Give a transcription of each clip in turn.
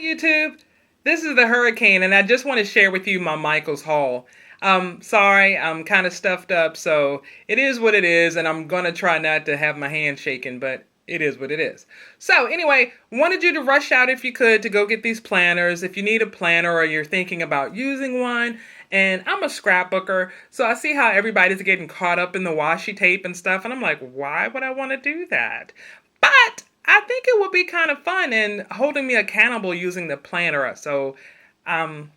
YouTube, this is the Hurricane, and I just want to share with you my Michael's haul. Sorry, I'm kind of stuffed up, so it is what it is, and I'm gonna try not to have my hand shaking, but it is what it is. So anyway, wanted you to rush out if you could to go get these planners. If you need a planner or you're thinking about using one, and I'm a scrapbooker, so I see how everybody's getting caught up in the washi tape and stuff, and I'm like, why would I want to do that? But I think it would be kind of fun and holding me accountable using the planner. So um,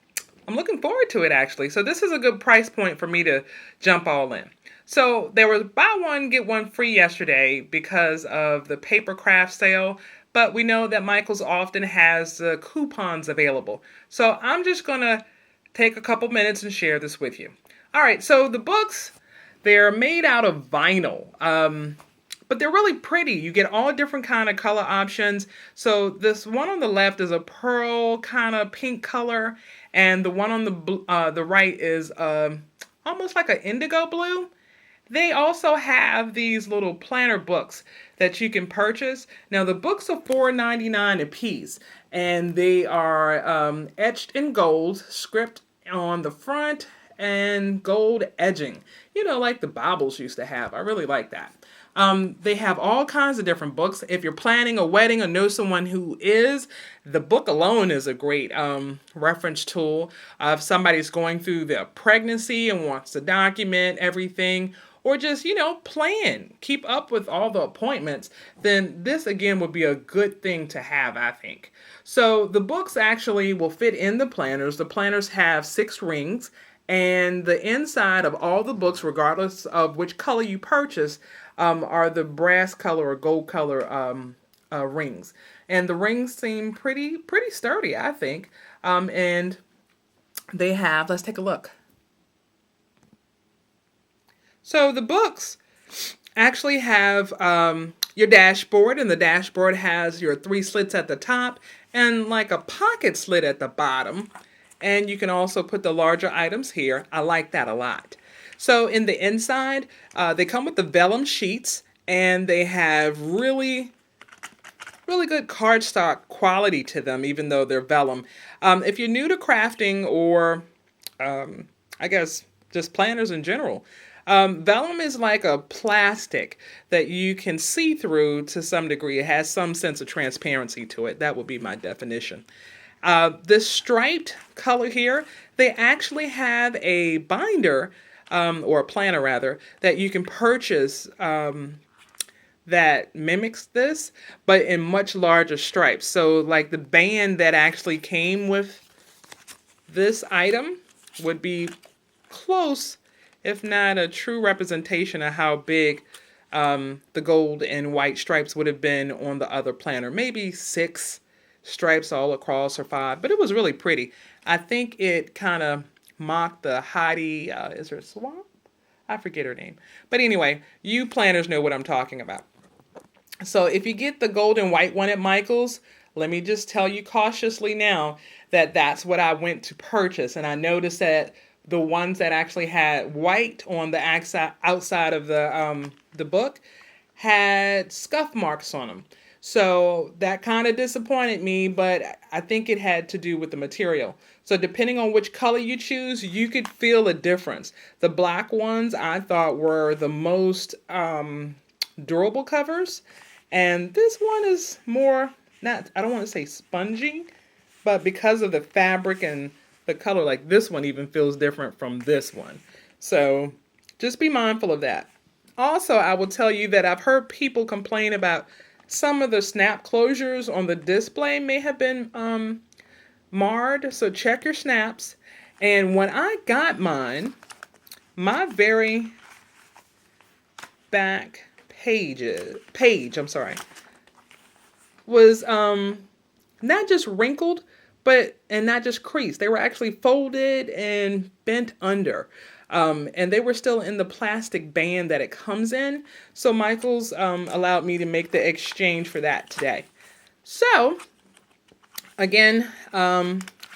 I'm looking forward to it actually. So this is a good price point for me to jump all in. So there was buy one, get one free yesterday because of the paper craft sale. But we know that Michael's often has coupons available. So I'm just going to take a couple minutes and share this with you. All right, so the books, they're made out of vinyl. But they're really pretty. You get all different kind of color options. So this one on the left is a pearl kind of pink color, and the one on the right is almost like an indigo blue. They also have these little planner books that you can purchase. Now the books are $4.99 a piece, and they are etched in gold, script on the front, and gold edging. You know, like the Bibles used to have. I really like that. They have all kinds of different books. If you're planning a wedding or know someone who is, the book alone is a great reference tool. If somebody's going through their pregnancy and wants to document everything, or just, plan, keep up with all the appointments, then this again would be a good thing to have, I think. So the books actually will fit in the planners. The planners have 6 rings, and the inside of all the books, regardless of which color you purchase, are the brass color or gold color rings. And the rings seem pretty sturdy, I think. And they have, let's take a look. So the books actually have your dashboard, and the dashboard has your 3 slits at the top and like a pocket slit at the bottom. And you can also put the larger items here. I like that a lot. So in the inside, they come with the vellum sheets, and they have really good cardstock quality to them, even though they're vellum. If you're new to crafting or, I guess, just planners in general, vellum is like a plastic that you can see through to some degree. It has some sense of transparency to it. That would be my definition. This striped color here, they actually have a binder, or a planner rather, that you can purchase that mimics this, but in much larger stripes. So like the band that actually came with this item would be close, if not a true representation of how big the gold and white stripes would have been on the other planner. Maybe 6 stripes all across or 5, but it was really pretty. I think it kind of mocked the Heidi, is there a Swamp? I forget her name. But anyway, you planners know what I'm talking about. So if you get the gold and white one at Michael's, let me just tell you cautiously now that that's what I went to purchase. And I noticed that the ones that actually had white on the outside of the book had scuff marks on them. So that kind of disappointed me, but I think it had to do with the material. So depending on which color you choose, you could feel a difference. The black ones I thought were the most durable covers. And this one is more, not, I don't want to say spongy, but because of the fabric and the color, like this one even feels different from this one. So just be mindful of that. Also, I will tell you that I've heard people complain about some of the snap closures on the display may have been marred, so check your snaps. And when I got mine, my very back page, was not just wrinkled, and not just creased. They were actually folded and bent under. And they were still in the plastic band that it comes in. So Michael's allowed me to make the exchange for that today. So, again,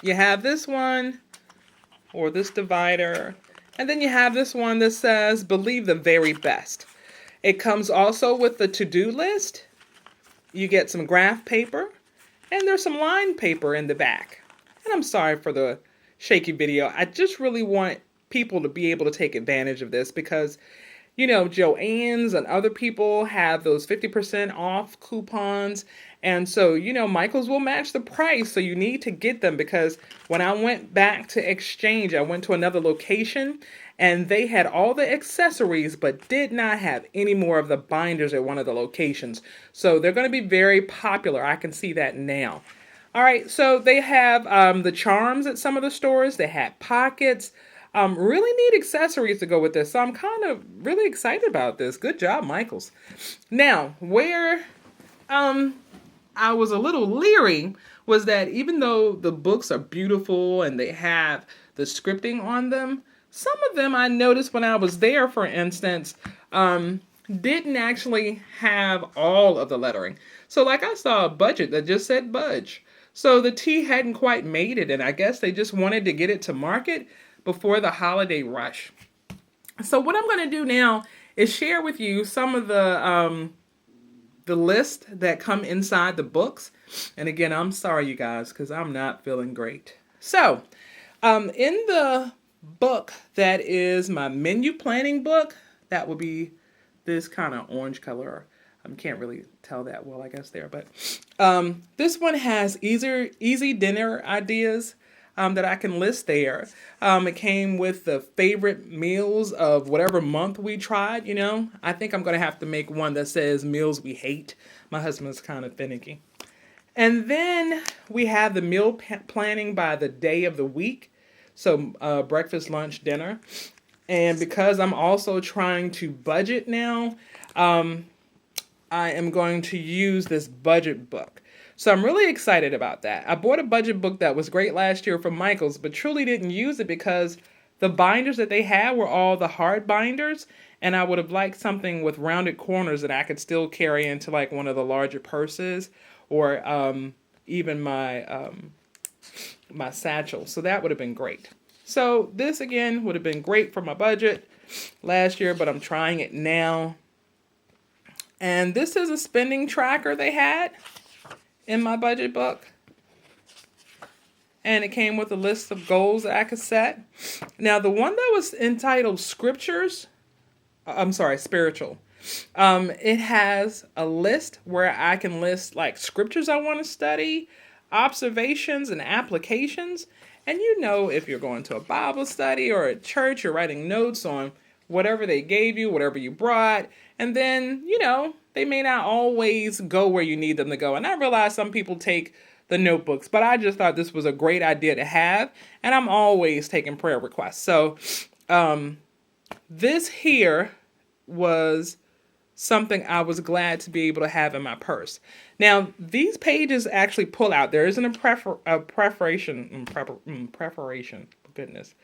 you have this one, or this divider, and then you have this one that says, believe the very best. It comes also with the to-do list. You get some graph paper, And there's some line paper in the back. And I'm sorry for the shaky video. I just really want people to be able to take advantage of this because, you know, Joann's and other people have those 50% off coupons. And so, you know, Michael's will match the price. So you need to get them because when I went back to exchange, I went to another location and they had all the accessories but did not have any more of the binders at one of the locations. So they're going to be very popular. I can see that now. All right, so they have the charms at some of the stores. They had pockets. Really neat accessories to go with this. So I'm kind of really excited about this. Good job, Michaels. Now, where I was a little leery was that even though the books are beautiful and they have the scripting on them, some of them I noticed when I was there, for instance, didn't actually have all of the lettering. So like I saw a budget that just said budge. So the T hadn't quite made it, and I guess they just wanted to get it to market before the holiday rush. So what I'm going to do now is share with you some of the list that come inside the books. And again, I'm sorry, you guys, because I'm not feeling great. So in the book that is my menu planning book, that would be this kind of orange color. I can't really tell that well, I guess there, but this one has easy dinner ideas that I can list there. It came with the favorite meals of whatever month we tried, you know. I think I'm going to have to make one that says meals we hate. My husband's kind of finicky. And then we have the meal planning by the day of the week. So breakfast, lunch, dinner. And because I'm also trying to budget now, I am going to use this budget book. So I'm really excited about that. I bought a budget book that was great last year from Michael's, but truly didn't use it because the binders that they had were all the hard binders, and I would have liked something with rounded corners that I could still carry into like one of the larger purses or even my my satchel. So that would have been great. So this again would have been great for my budget last year, but I'm trying it now. And this is a spending tracker they had in my budget book. And it came with a list of goals that I could set. Now, the one that was entitled Spiritual. It has a list where I can list like scriptures I want to study, observations and applications. And you know, if you're going to a Bible study or a church, you're writing notes on whatever they gave you, whatever you brought. And then, you know, they may not always go where you need them to go. And I realize some people take the notebooks, but I just thought this was a great idea to have. And I'm always taking prayer requests. So this here was something I was glad to be able to have in my purse. Now, these pages actually pull out. There isn't a preparation. Goodness.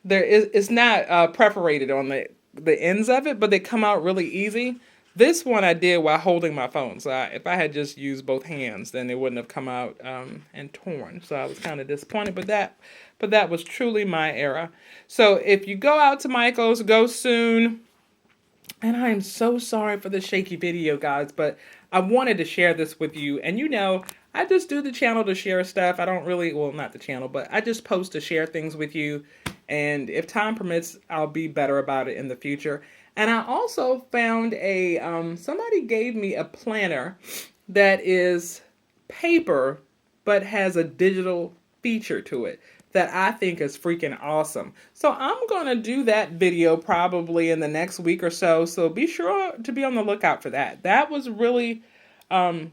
It's not perforated on the ends of it, but they come out really easy. This one I did while holding my phone. So if I had just used both hands, then it wouldn't have come out and torn. So I was kind of disappointed, but that was truly my era. So if you go out to Michael's, go soon. And I am so sorry for the shaky video, guys, but I wanted to share this with you. And you know, I just do the channel to share stuff. I don't really, well, not the channel, but I just post to share things with you. And if time permits, I'll be better about it in the future. And I also found somebody gave me a planner that is paper, but has a digital feature to it that I think is freaking awesome. So I'm going to do that video probably in the next week or so. So be sure to be on the lookout for that. That was really, the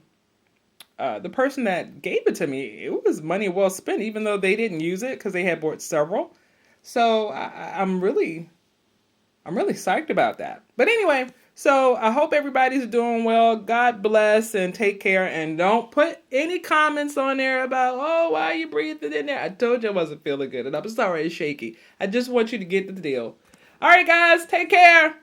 person that gave it to me, it was money well spent, even though they didn't use it because they had bought several. So I'm really psyched about that. But anyway, so I hope everybody's doing well. God bless and take care. And don't put any comments on there about, oh, why are you breathing in there? I told you I wasn't feeling good. And I'm sorry it's shaky. I just want you to get the deal. All right, guys, take care.